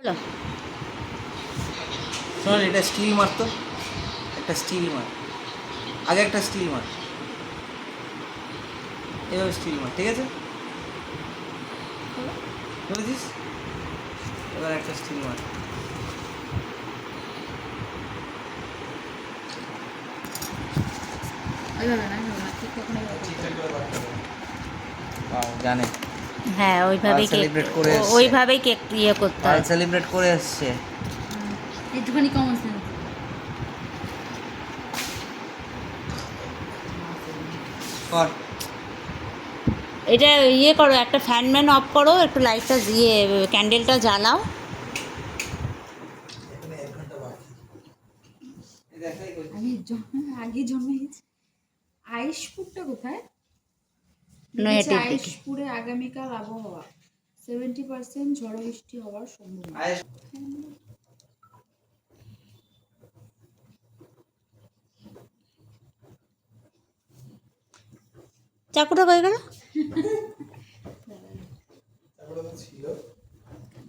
হলো শোন, এটা স্টিল মার, তো একটা স্টিল মার, আগে একটা স্টিল মার, এভাবে স্টিল মার, ঠিক আছে? বুঝেছিস? এবার একটা স্টিল মার। জানে হ্যাঁ, ওইভাবেই কেক, সেলিব্রেট করে এসছে, ওইভাবেই কেক ইয়ে করতে হয়। সেলিব্রেট করে এসছে। একটুখানি কম আছে। কর। এটা ইয়ে করো, একটা ফ্যান অফ করো, একটু লাইটটা ইয়ে ক্যান্ডেলটা জ্বালাও। আগে জন্মে গেছে। আইসপুরটা কোথায়? নৈহাটির দিকে। আইসপুরে আগামীকাল আবহাওয়া 70% ঝড় বৃষ্টি হওয়ার সম্ভাবনা। চাকুটা কই গেল?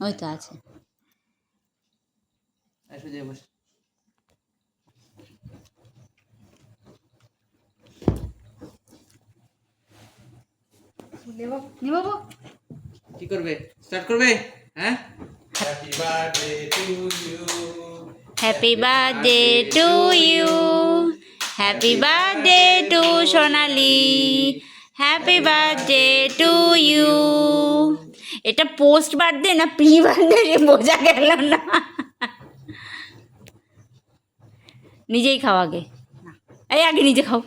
ওই তো আছে। বসে নেবাবো কি করবে? স্টার্ট করবে? হ্যাঁ, Happy birthday to you. Happy birthday to you, happy birthday to Sonali, happy birthday to you. এটা পোস্ট বার্থডে না প্রি বার্থডে বোঝা গেল না। নিজেই খাও আগে, এই আগে নিজে খাও।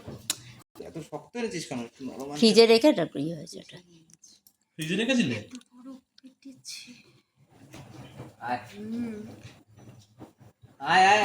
এত শক্ত এনেছিস কেন? একটু নরম আনতে। ফ্রিজে রেখে এটা ইয়ে হয়েছে ওটা। ফ্রিজে রেখেছিলে? আয় আয় আয়।